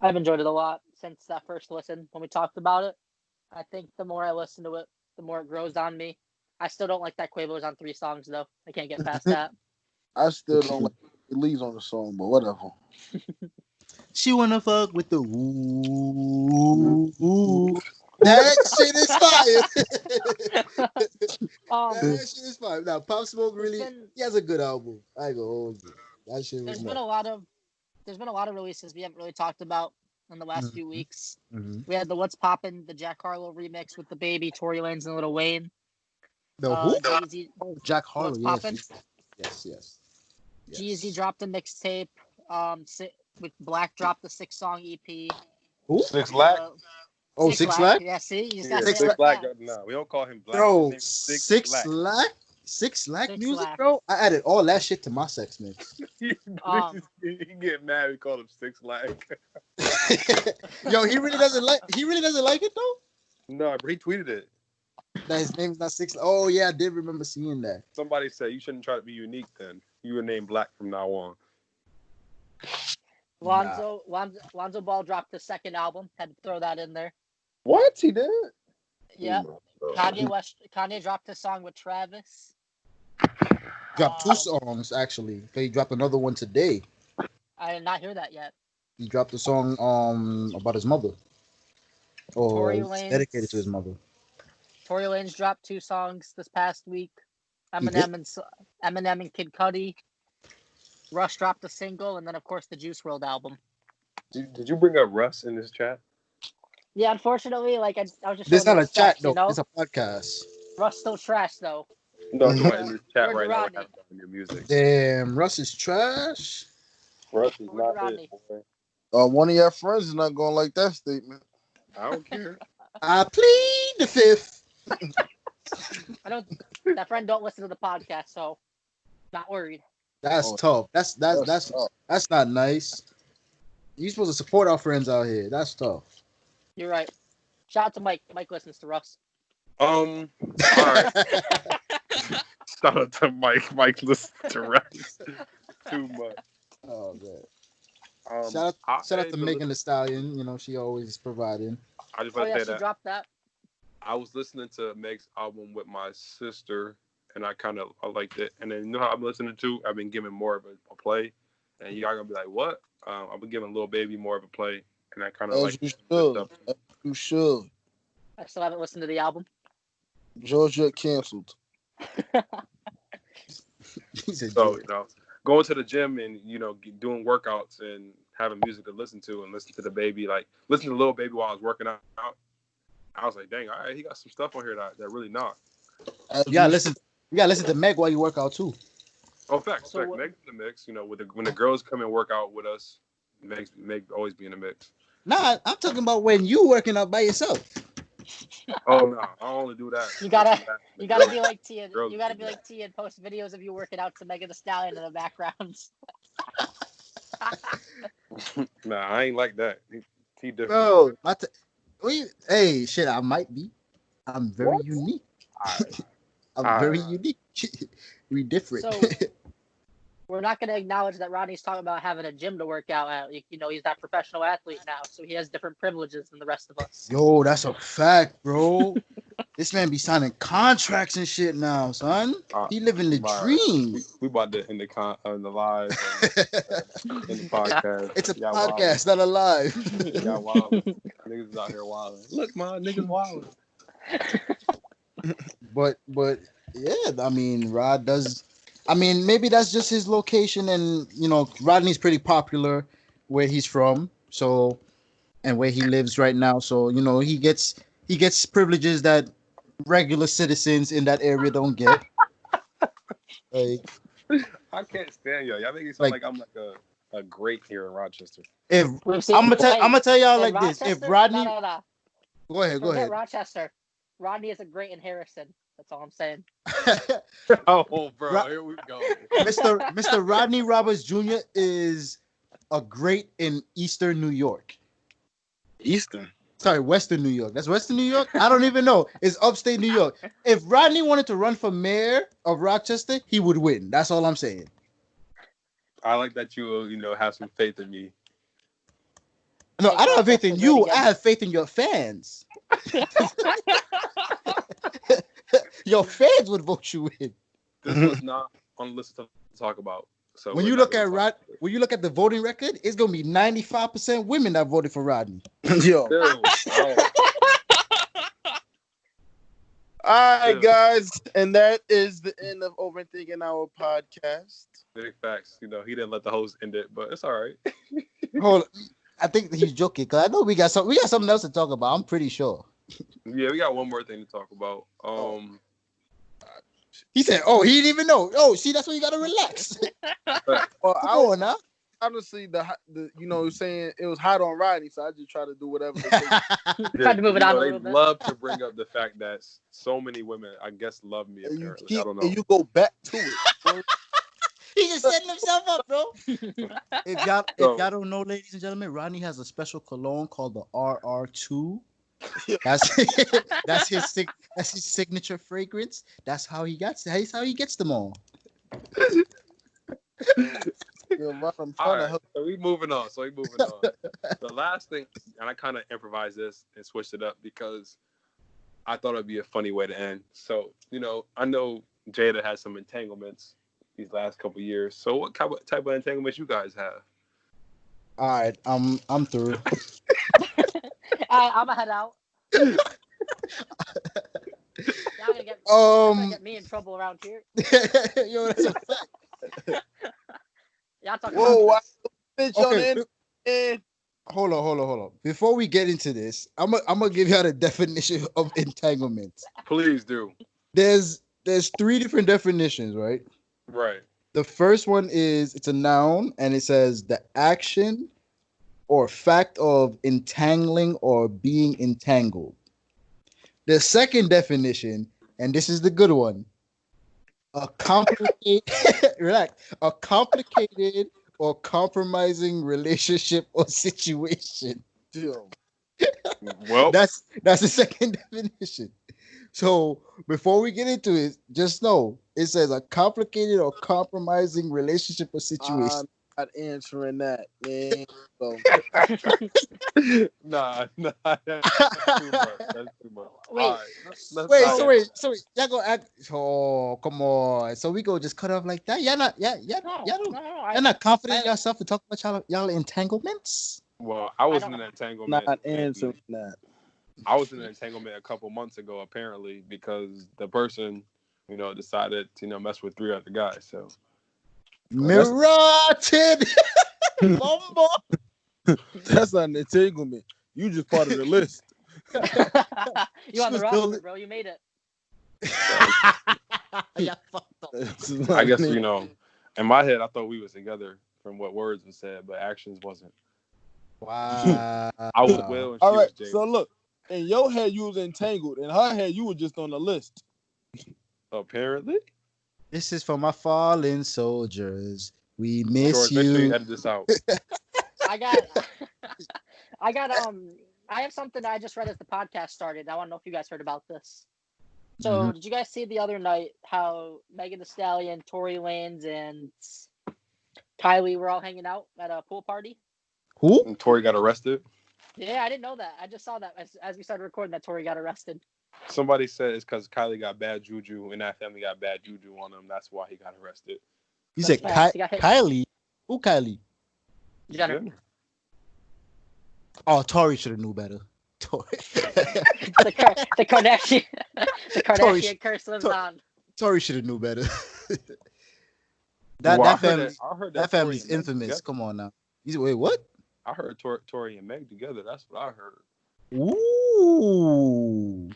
S2: I've enjoyed it a lot since that first listen when we talked about it. I think the more I listen to it, the more it grows on me. I still don't like that Quavo's on 3 songs though. I can't get past that.
S4: I still don't like it leaves on the song, but whatever.
S3: She wanna fuck with the woo. That shit is fire. That shit is fire. Now, Pop Smoke really, he has a good album. I ain't gonna hold you. That shit was
S2: there's
S3: nice.
S2: been a lot of releases we haven't really talked about in the last few weeks.
S3: Mm-hmm.
S2: We had the What's Poppin', the Jack Harlow remix with the Baby, Tory Lanez, and Lil Wayne.
S3: The who?
S2: Jeezy,
S3: Jack Harlow.
S2: What's
S3: Yes.
S2: Poppin'?
S3: Yes.
S2: Jeezy dropped a mixtape. With Black dropped the 6-song EP.
S3: Who?
S5: 6 Lack.
S3: Oh, 6 Lack?
S2: Yeah, see, you just
S5: Yeah,
S2: gotta
S5: 6
S2: say it like
S5: Lack.
S2: that.
S5: No, we don't call him Black.
S3: Bro,
S5: His name's
S3: 6 Lack? 6 Lack music, bro? I added all that shit to my sex mix.
S5: he get mad. We call him 6 Lack.
S3: Yo, he really doesn't like it though?
S5: No, but he tweeted it.
S3: That his name's not 6. Oh yeah, I did remember seeing that.
S5: Somebody said you shouldn't try to be unique. Then you were named Black from now on.
S2: Lonzo Ball dropped the 2nd album. Had to throw that in there.
S5: What he did?
S2: Yeah. Kanye dropped a song with Travis.
S3: Dropped 2 songs actually. He dropped another one today.
S2: I did not hear that yet.
S3: He dropped a song about his mother.
S2: Tory
S3: It's
S2: Lanez,
S3: dedicated to his mother.
S2: Tory Lanez dropped 2 songs this past week. Eminem and Kid Cudi. Rush dropped a single, and then of course the Juice WRLD album.
S5: Did you bring up Russ in this chat?
S2: Yeah, unfortunately, like I was just.
S3: This is not a chat though.
S2: You know?
S3: It's a podcast.
S2: Russ still trash though.
S5: No, I'm talking about in this chat
S2: Where's
S5: right now.
S2: Rodney?
S5: What happened in your music?
S3: Damn, Russ is trash.
S5: Russ is
S2: Where's
S5: not
S2: Rodney?
S5: it.
S4: One of your friends is not going to like that statement.
S5: I don't care.
S3: I plead the 5th.
S2: That friend don't listen to the podcast, so not worried.
S3: That's tough. That's not nice. You're supposed to support our friends out here. That's tough.
S2: You're right. Shout out to Mike. Mike listens to Russ.
S5: All right. Shout out to Mike. Mike listens to Russ too much.
S3: Oh man. Shout out to Megan Thee Stallion. You know, she always is providing.
S5: I just want to say
S2: she
S5: that.
S2: dropped that.
S5: I was listening to Meg's album with my sister, and I liked it. And then you know how I'm listening to? I've been giving more of a play, and y'all gonna be like, "What?" I've been giving Lil Baby more of a play, and I kind of like.
S4: You should.
S2: I still haven't listened to the album.
S4: Georgia canceled.
S5: So going to the gym and doing workouts and having music to listen to and listen to the baby, like listen to Lil Baby while I was working out. I was like, dang, all right, he got some stuff on here that really not.
S3: You gotta listen to Meg while you work out too.
S5: Oh, facts. So Meg's in the mix. When the girls come and work out with us, Meg always be in the mix.
S3: Nah, I'm talking about when you working out by yourself.
S5: Oh no, I only do that.
S2: You gotta be like Tia. You gotta be like Tia and post videos of you working out to Megan Thee Stallion in the background.
S5: Nah, I ain't like that. He different.
S3: Bro, hey, shit, I might be. I'm very unique. I'm very unique. We different.
S2: So we're not going to acknowledge that Rodney's talking about having a gym to work out at. He's that professional athlete now, so he has different privileges than the rest of us.
S3: Yo, that's a fact, bro. This man be signing contracts and shit now, son. He living the dream.
S5: We about to end the live in the podcast.
S3: It's a podcast, not a live.
S5: Y'all wild. Niggas is out here wilding. Look, man, niggas wilding.
S3: But yeah, I mean, Rod does. I mean, maybe that's just his location, and Rodney's pretty popular where he's from, so and where he lives right now. So he gets privileges that regular citizens in that area don't get. Like,
S5: I can't stand y'all. Y'all make it sound like I'm like a great here in Rochester.
S3: I'm gonna tell y'all like this: if Rodney,
S2: no.
S3: Go ahead.
S2: Rochester. Rodney is a great in Harrison. That's all I'm saying.
S5: Oh, bro, here we go.
S3: Mr. Rodney Roberts Jr. is a great in Eastern New York. Western New York. That's Western New York? I don't even know. It's upstate New York. If Rodney wanted to run for mayor of Rochester, he would win. That's all I'm saying.
S5: I like that you have some faith in me.
S3: No, I don't have faith in you. I have faith in your fans. Your fans would vote you in.
S1: This was not on the list to talk about. So
S3: When
S1: we're
S3: you
S1: not
S3: look
S1: gonna
S3: at
S1: talk
S3: Rod,
S1: about it.
S3: when you look at the voting record, it's gonna be 95% women that voted for Rodney.
S4: Yo.
S1: Still, oh,
S4: All right,
S1: still,
S4: guys, and that is the end of Overthinking Our podcast.
S1: big facts. You know, he didn't let the host end it, but it's all right.
S3: Hold on. I think he's joking because I know we got something else to talk about. I'm pretty sure.
S1: Yeah, we got one more thing to talk about.
S3: He said, "Oh, he didn't even know." Oh, see, that's why you gotta relax.
S4: Well,
S3: Come on now.
S4: honestly, the saying it was hot on Rodney, so I just try to do whatever.
S2: Tried to move it on a
S1: they
S2: little bit.
S1: love to bring up the fact that so many women, I guess, love me.
S4: and you
S1: Apparently,
S4: keep
S1: I don't know.
S4: and you go back to it. Bro.
S3: He just setting himself up, bro. If y'all
S1: So-
S3: don't know, ladies and gentlemen, Rodney has a special cologne called the RR2. That's his signature fragrance. That's how he gets. That's how he gets them all.
S4: Yo, Rod, I'm
S1: All
S4: trying to
S1: right,
S4: help.
S1: so we moving on. The last thing, and I kind of improvised this and switched it up because I thought it'd be a funny way to end. So, you know, I know Jada had some entanglements these last couple years. So, what type of entanglements you guys have?
S3: All right, I'm through.
S2: I'm gonna head out. Y'all gonna get me in trouble around here.
S3: Yo, that's a fact.
S2: Y'all talking
S4: Whoa,
S2: about
S4: bitch on
S3: Okay,
S4: the end.
S3: hold on. Before we get into this, I'm gonna give y'all the definition of entanglement.
S1: Please do.
S3: There's 3 different definitions, right?
S1: Right.
S3: The first one is it's a noun and it says the action or fact of entangling or being entangled. The second definition, and this is the good one, a complicated a complicated or compromising relationship or situation.
S4: Yo.
S1: Well,
S3: That's the second definition. So before we get into it, just know it says a complicated or compromising relationship or situation.
S4: I'm not answering that, man. So,
S1: nah, that's too much. That's too much.
S2: Wait.
S1: All right, let's
S3: Wait,
S1: not
S3: so
S1: get-
S3: wait. Y'all gonna act? Oh, come on. So we go just cut off like that? Y'all not?
S2: no,
S3: Y'all not confident in yourself to talk about y'all entanglements?
S1: Well, I was
S2: I
S1: in
S2: don't-
S1: an entanglement.
S4: not
S1: and
S4: answering that.
S1: I was in an entanglement a couple months ago, apparently, because the person, you know, decided to, you know, mess with 3 other guys. So
S3: Mirated. Bumbo.
S4: That's not an entanglement. You just part of the list.
S2: you on the
S3: Just
S2: roster,
S3: build it.
S2: bro. You made it.
S3: Yeah, fucked up.
S1: I guess, you know, in my head, I thought we was together from what words were said, but actions wasn't.
S3: Wow.
S1: I was Will and she
S4: All right.
S1: was Jada.
S4: So look, in your head you was entangled. In her head you were just on the list.
S1: Apparently.
S3: This is for my fallen soldiers. We miss
S1: George, make sure you
S3: you.
S1: edit this out.
S2: I got I have something I just read as the podcast started. I want to know if you guys heard about this. So did you guys see the other night how Megan Thee Stallion, Tory Lanez, and Kylie were all hanging out at a pool party?
S3: Who?
S1: And Tory got arrested.
S2: Yeah, I didn't know that. I just saw that as we started recording that Tory got arrested.
S1: Somebody said it's because Kylie got bad juju and that family got bad juju on him. That's why he got arrested.
S3: You said
S2: Facts. He got hit.
S3: Kylie? Who Kylie?
S2: Jenner.
S3: Oh, Tory should have knew better. Tory.
S2: the Kardashian
S3: Tory-
S2: curse lives
S3: Tory-
S2: on.
S3: Tory should have knew better.
S1: Well,
S3: that family.
S1: I heard
S3: That
S1: Tory
S3: family's
S1: and Meg
S3: infamous.
S1: together.
S3: Come on now. Wait, what?
S1: I heard Tory and Meg together. That's what I heard.
S3: Ooh.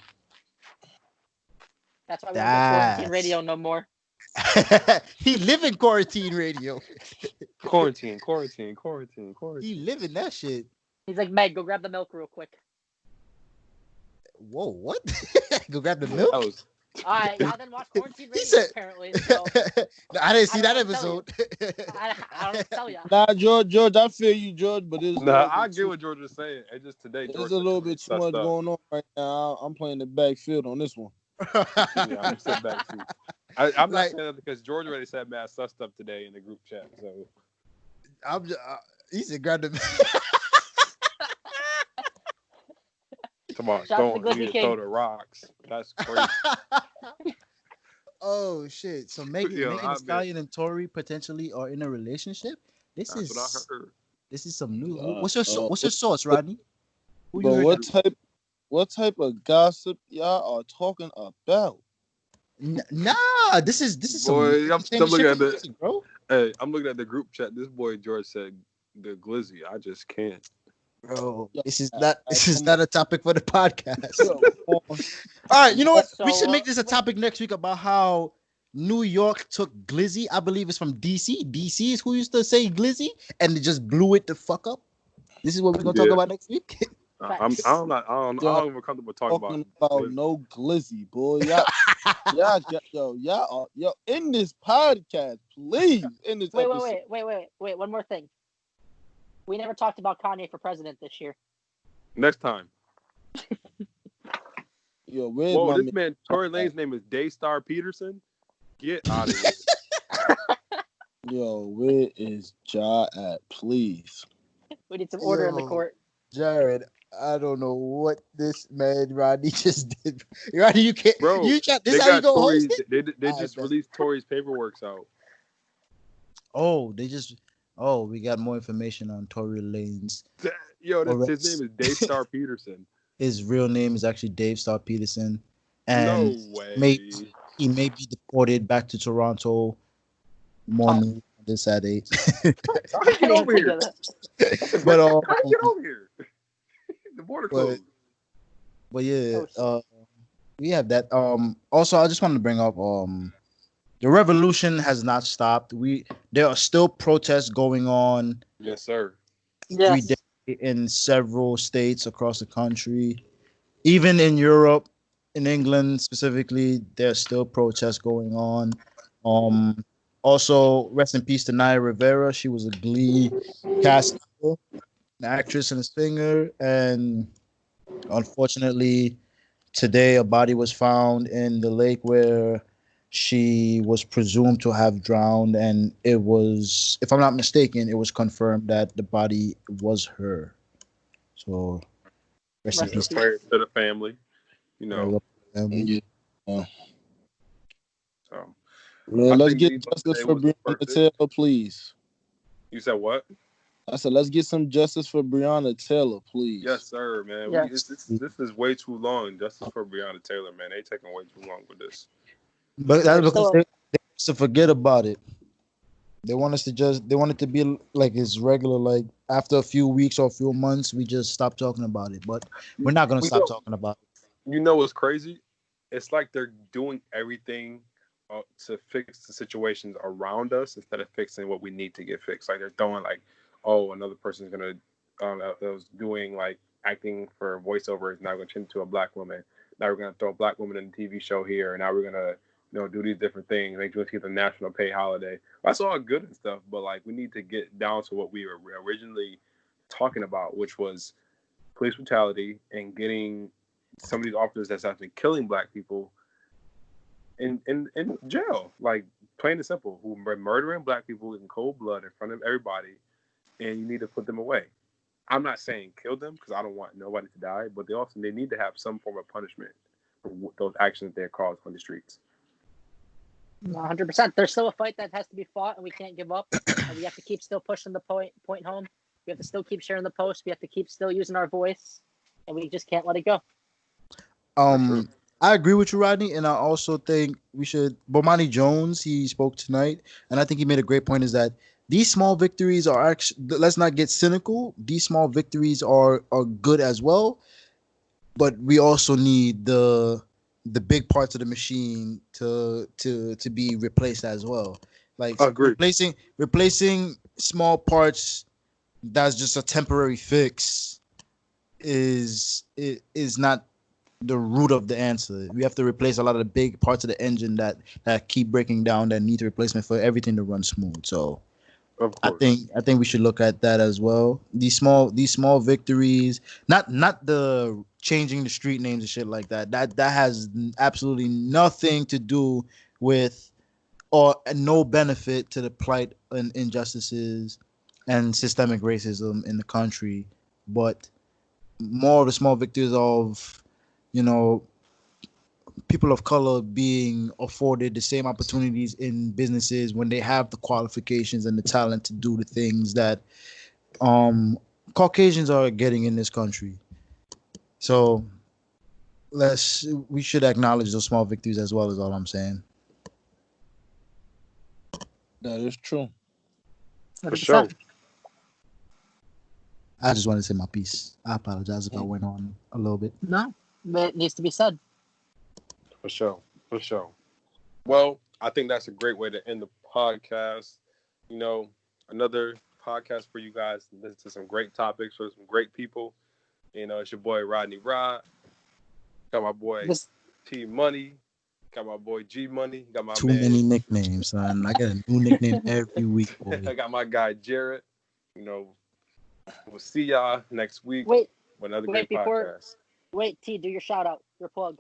S2: That's why we don't get quarantine
S3: That's-
S2: radio no more.
S3: He live in quarantine radio.
S1: Quarantine.
S3: He live in that shit.
S2: He's like, Meg, go grab the milk real quick.
S3: Whoa, what? Go grab the milk.
S1: That was
S2: All right, y'all didn't watch quarantine radio
S3: said-
S2: apparently. So
S3: No, I didn't see
S2: I
S3: that
S2: don't know what
S3: episode.
S2: I don't tell ya.
S4: Nah, George, I feel you, George, but it's
S1: I get what George was saying. It's just today.
S4: There's
S1: George
S4: a little
S1: said
S4: bit too
S1: sussed
S4: much
S1: up.
S4: going on right now. I'm playing the backfield on this one.
S1: Yeah, I'm sitting back too. I'm not
S3: Like-
S1: saying that because George already said mad sussed up today in the group chat. So
S3: I'm just, he said grab the.
S1: come on,
S2: Shout out to
S1: don't
S2: Glizzy
S1: need to
S2: King.
S1: throw the rocks. That's crazy.
S3: Oh shit! So Megan,
S1: Yo,
S3: Megan
S1: I
S3: Thee
S1: mean,
S3: Stallion and Tory potentially are in a relationship. This
S1: that's what I
S3: is
S1: heard.
S3: this is some new.
S4: Uh,
S3: What's your source, Rodney? Who you
S4: but
S3: heard
S4: what
S3: that?
S4: what type of gossip y'all are talking about?
S3: Nah, this is some
S1: Boy, I'm
S3: entertainment shit
S1: looking
S3: for
S1: at the.
S3: music, bro.
S1: Hey, I'm looking at the group chat. This boy George said the glizzy. I just can't.
S3: Bro,
S4: Yo,
S3: this is not this is
S4: come
S3: not a topic for the podcast.
S4: on, yo, come on.
S3: All right, you know what? We should
S2: So,
S3: make this a topic next week about how New York took Glizzy. I believe it's from DC. DC is who used to say Glizzy, and they just blew it the fuck up. This is what we're gonna talk
S1: Yeah,
S3: about next week.
S2: facts.
S1: I
S4: Yo,
S1: don't even comfortable talking about.
S4: Talking about
S1: Glizzy.
S4: no glizzy, boy. Y'all in this podcast, please. In this episode.
S2: Wait. One more thing. We never talked about Kanye for president this year.
S1: Next time.
S4: Yo, where's
S1: Whoa,
S4: my
S1: this man Tory Lane's name is Daystar Peterson. Get out of here.
S4: Yo, where is Ja at? Please.
S2: We need some order in the
S3: Yo.
S2: court.
S3: Jared, I don't know what this man Rodney just did. Rodney, you can't.
S1: Bro,
S3: You try, this
S1: they
S3: is how you
S1: got
S3: go
S1: Tory's.
S3: host it.
S1: They
S3: Alright,
S1: just
S3: bet.
S1: released Tory's paperwork out.
S3: Oh, they just. Oh, we got more information on Tory Lane's.
S1: Yo, his
S3: arrest.
S1: name is Daystar Peterson.
S3: His real name is actually Dave Star Peterson,
S1: No
S3: and
S1: way.
S3: he may be deported back to Toronto morning on this Saturday.
S1: How he get over here?
S3: But
S1: How he get over here? The border closed.
S3: but yeah,
S2: Oh,
S3: we have that. Also, I just wanted to bring up the revolution has not stopped. There are still protests going on
S1: Yes, sir.
S3: every
S2: yes.
S3: day in several states across the country, even in Europe, in England specifically. There's still protests going on. Also, rest in peace to Naya Rivera. She was a Glee cast member, an actress and a singer, and unfortunately, today a body was found in the lake where she was presumed to have drowned, and it was, if I'm not mistaken, it was confirmed that the body was her. So, rest in
S2: Rest in
S3: peace.
S2: peace.
S1: Prayers to the family. You know.
S3: Family.
S4: Yeah.
S1: So
S4: Man,
S1: I
S4: let's
S1: think
S4: get
S1: these
S4: justice
S1: today
S4: for
S1: was the
S4: Breonna
S1: perfect.
S4: Taylor, please.
S1: You said what?
S4: I said, let's get some justice for Breonna Taylor, please.
S1: Yes, sir, man.
S2: Yes.
S1: This is way too long. Justice for Breonna Taylor, man. They taking way too long with this.
S3: But that's
S2: There's
S3: because
S2: still-
S3: they want us to forget about it. They want us to they want it to be like it's regular, like after a few weeks or a few months, we just stop talking about it. But we're not going to
S1: We
S3: stop
S1: don't-
S3: talking about it.
S1: You know what's crazy? It's like they're doing everything to fix the situations around us instead of fixing what we need to get fixed. Like they're throwing like, oh, another person's gonna that was doing like acting for voiceover is now going to change to a black woman. Now we're gonna throw a black woman in the TV show here, and now we're gonna do these different things. Make sure to get the national pay holiday. That's all good and stuff, but like we need to get down to what we were originally talking about, which was police brutality and getting some of these officers that's actually killing black people in jail, like plain and simple, who are murdering black people in cold blood in front of everybody, and you need to put them away. I'm not saying kill them because I don't want nobody to die, but they need to have some form of punishment for those actions they caused on the streets.
S2: 100%. There's still a fight that has to be fought, and we can't give up. And we have to keep still pushing the point home. We have to still keep sharing the post. We have to keep still using our voice, and we just can't let it go.
S1: sure.
S3: I agree with you, Rodney, and I also think we should. Bomani Jones, he spoke tonight, and I think he made a great point. Is that these small victories are actually? Let's not get cynical. These small victories are good as well, but we also need the big parts of the machine to be replaced as well. Like
S1: Agree.
S3: replacing small parts that's just a temporary fix is not the root of the answer. We have to replace a lot of the big parts of the engine that keep breaking down, that need replacement for everything to run smooth. So
S1: Of
S3: I
S1: course.
S3: think we should look at that as well. These small victories, not the changing the street names and shit like that. That has absolutely nothing to do with or no benefit to the plight and injustices and systemic racism in the country, but more of the small victories of, people of color being afforded the same opportunities in businesses when they have the qualifications and the talent to do the things that Caucasians are getting in this country. So we should acknowledge those small victories as well, is all I'm saying.
S6: That is true.
S5: For sure.
S2: 100%.
S3: I just wanted to say my piece. I apologize if I went on a little bit.
S2: No, but it needs to be said.
S5: For sure. For sure. Well, I think that's a great way to end the podcast. You know, another podcast for you guys. Listen to some great topics for some great people. You know, it's your boy Rodney Rod. Got my boy T Money. Got my boy G Money. Got my
S3: Too
S5: man.
S3: many nicknames, son. I get a new nickname every week, boy.
S5: I got my guy Jared. You know, we'll see y'all next week
S2: Wait,
S5: with another great podcast.
S2: Wait, T, do your shout out, your plug.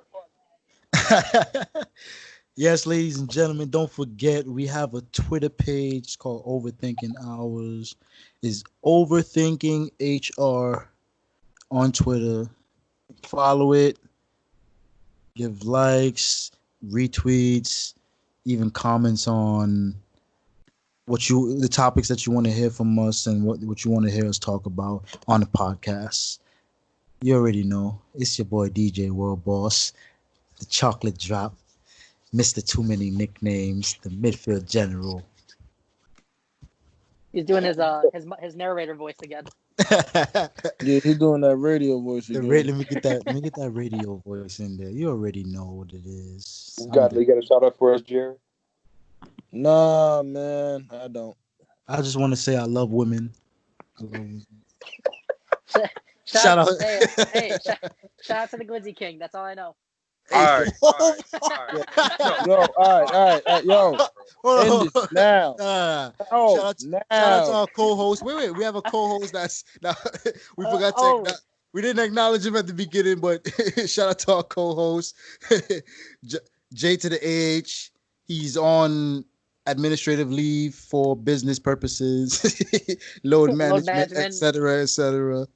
S3: Yes, ladies and gentlemen, don't forget we have a Twitter page called Overthinking Hours. Is Overthinking HR on Twitter. Follow it. Give likes, retweets, even comments on the topics that you want to hear from us and what you want to hear us talk about on the podcast. You already know. It's your boy DJ World Boss, the chocolate drop, Mr. Too Many Nicknames, the midfield general.
S2: He's doing his narrator voice again.
S6: Yeah, he's doing that radio voice again.
S3: Let me get that radio voice in there. You already know what it is.
S5: You got a shout out for us, Jared?
S6: Nah, man, I don't.
S3: I just want to say I love women. I love women.
S2: Shout out.
S3: Hey,
S2: shout out to the Glizzy King. That's all I know.
S5: All right.
S6: Yo, all right, yo. End it now.
S3: Shout out to our co-host. Wait, we have a co-host that's now we forgot to we didn't acknowledge him at the beginning, but shout out to our co-host J to the AH. He's on administrative leave for business purposes, load management, etc.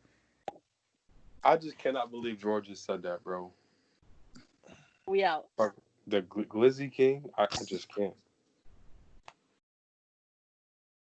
S5: I just cannot believe George just said that, bro.
S2: We out.
S5: The Glizzy King, I just can't.